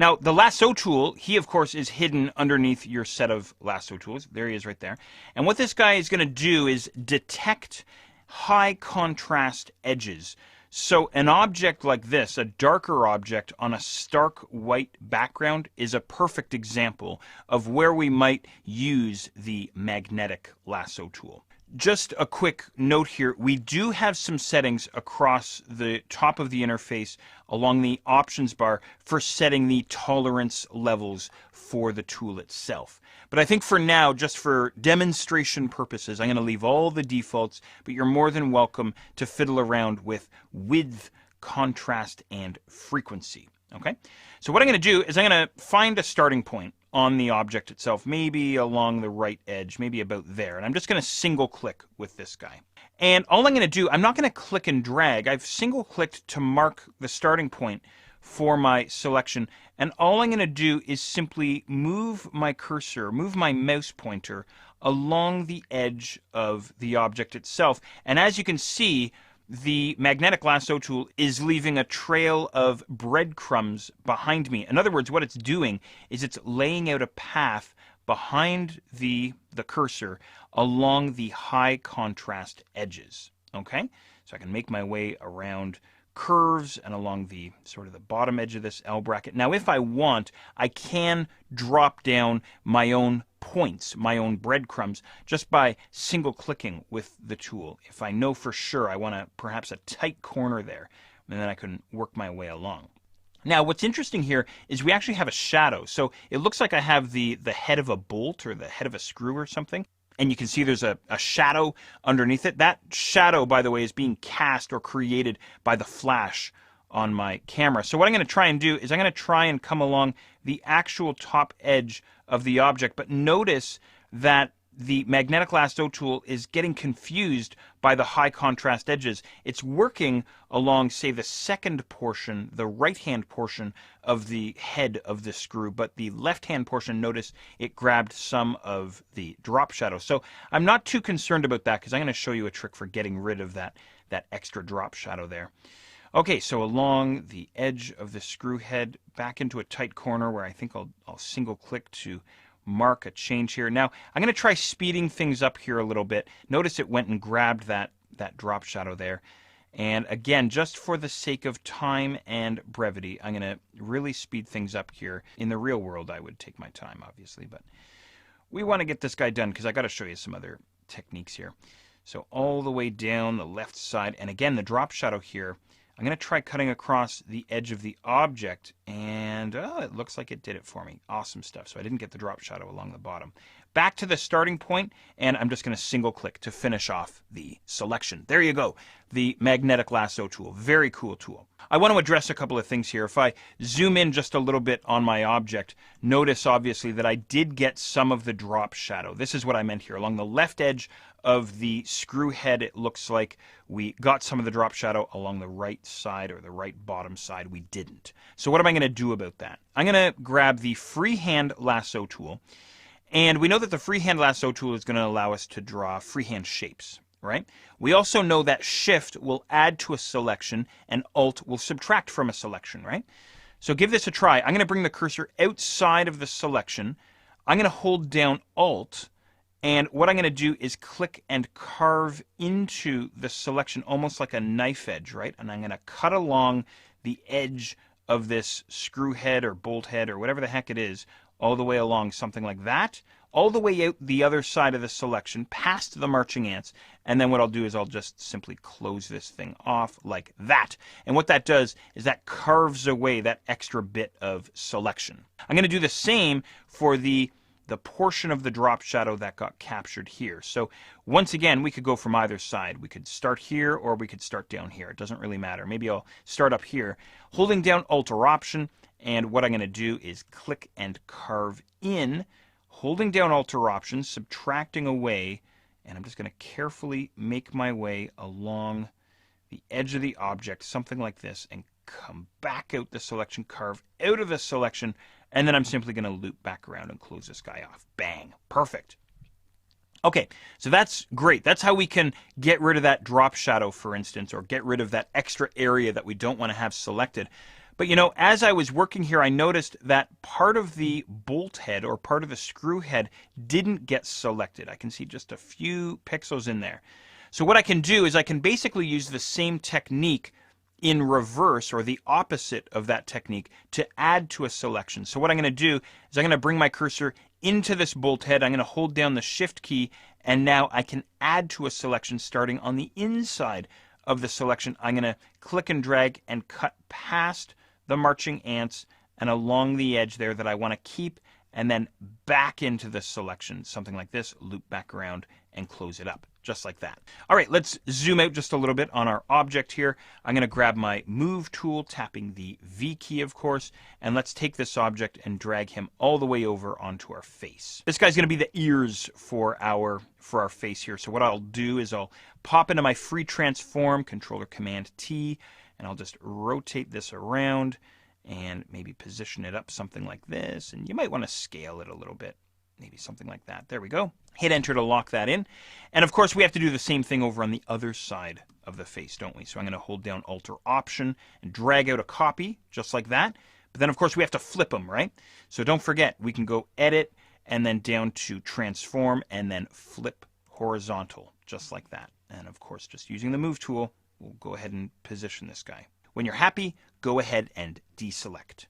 Now, the lasso tool, he of course is hidden underneath your set of lasso tools. There he is right there. And what this guy is going to do is detect high contrast edges. So an object like this, a darker object on a stark white background, is a perfect example of where we might use the magnetic lasso tool. Just a quick note here, we do have some settings across the top of the interface along the options bar for setting the tolerance levels for the tool itself. But I think for now, just for demonstration purposes, I'm going to leave all the defaults, but you're more than welcome to fiddle around with width, contrast, and frequency. Okay? So what I'm going to do is I'm going to find a starting point on the object itself, maybe along the right edge, maybe about there. And I'm just going to single click with this guy. And all I'm going to do, I'm not going to click and drag. I've single clicked to mark the starting point for my selection. And all I'm going to do is simply move my cursor, move my mouse pointer along the edge of the object itself. And as you can see, the magnetic lasso tool is leaving a trail of breadcrumbs behind me. In other words, what it's doing is it's laying out a path behind the cursor along the high contrast edges. Okay? So I can make my way around curves and along the sort of the bottom edge of this L bracket. Now, if I want, I can drop down my own points, my own breadcrumbs, just by single clicking with the tool. If I know for sure I want perhaps a tight corner there, and then I can work my way along. Now, what's interesting here is we actually have a shadow. So it looks like I have the head of a bolt or the head of a screw or something. And you can see there's a shadow underneath it. That shadow, by the way, is being cast or created by the flash on my camera. So what I'm going to try and do is I'm going to try and come along the actual top edge of the object. But notice that the magnetic lasso tool is getting confused by the high contrast edges. It's working along, say, the second portion, the right-hand portion of the head of the screw, but the left-hand portion, notice it grabbed some of the drop shadow. So I'm not too concerned about that because I'm going to show you a trick for getting rid of that extra drop shadow there. Okay, so along the edge of the screw head, back into a tight corner where I think I'll single click to mark a change here. Now, I'm going to try speeding things up here a little bit. Notice it went and grabbed that drop shadow there. And again, just for the sake of time and brevity, I'm going to really speed things up here. In the real world, I would take my time, obviously, but we want to get this guy done because I got to show you some other techniques here. So all the way down the left side, and again, the drop shadow here, I'm going to try cutting across the edge of the object, and it looks like it did it for me. Awesome stuff. So I didn't get the drop shadow along the bottom. Back to the starting point, and I'm just going to single click to finish off the selection. There you go. The magnetic lasso tool. Very cool tool. I want to address a couple of things here. If I zoom in just a little bit on my object, notice obviously that I did get some of the drop shadow. This is what I meant here. Along the left edge of the screw head, it looks like we got some of the drop shadow. Along the right side or the right bottom side, we didn't. So what am I going to do about that? I'm going to grab the freehand lasso tool. And we know that the freehand lasso tool is going to allow us to draw freehand shapes, right? We also know that Shift will add to a selection and Alt will subtract from a selection, right? So give this a try. I'm going to bring the cursor outside of the selection. I'm going to hold down Alt, and what I'm going to do is click and carve into the selection almost like a knife edge, right? And I'm going to cut along the edge of this screw head or bolt head or whatever the heck it is, all the way along, something like that, all the way out the other side of the selection, past the marching ants, and then what I'll do is I'll just simply close this thing off like that. And what that does is that carves away that extra bit of selection. I'm going to do the same for the portion of the drop shadow that got captured here. So once again, we could go from either side. We could start here or we could start down here. It doesn't really matter. Maybe I'll start up here, holding down Alt or Option. And what I'm going to do is click and carve in, holding down Alt or Option, subtracting away, and I'm just going to carefully make my way along the edge of the object, something like this, and come back out the selection, carve out of the selection, and then I'm simply going to loop back around and close this guy off. Bang. Perfect. Okay, so that's great. That's how we can get rid of that drop shadow, for instance, or get rid of that extra area that we don't want to have selected. But you know, as I was working here, I noticed that part of the bolt head or part of the screw head didn't get selected. I can see just a few pixels in there. So what I can do is I can basically use the same technique in reverse, or the opposite of that technique, to add to a selection. So what I'm going to do is I'm going to bring my cursor into this bolt head. I'm going to hold down the Shift key, and now I can add to a selection starting on the inside of the selection. I'm going to click and drag and cut past the marching ants and along the edge there that I want to keep, and then back into the selection, something like this, loop back around and close it up, just like that. All right, let's zoom out just a little bit on our object here. I'm going to grab my Move tool, tapping the V key, of course, and let's take this object and drag him all the way over onto our face. This guy's going to be the ears for our face here. So what I'll do is I'll pop into my free transform, Controller Command T, and I'll just rotate this around and maybe position it up something like this. And you might want to scale it a little bit, maybe something like that. There we go. Hit enter to lock that in. And of course, we have to do the same thing over on the other side of the face, don't we? So I'm going to hold down Alt or Option and drag out a copy, just like that. But then, of course, we have to flip them, right? So don't forget, we can go Edit and then down to Transform and then Flip Horizontal, just like that. And of course, just using the Move tool, we'll go ahead and position this guy. When you're happy, go ahead and deselect.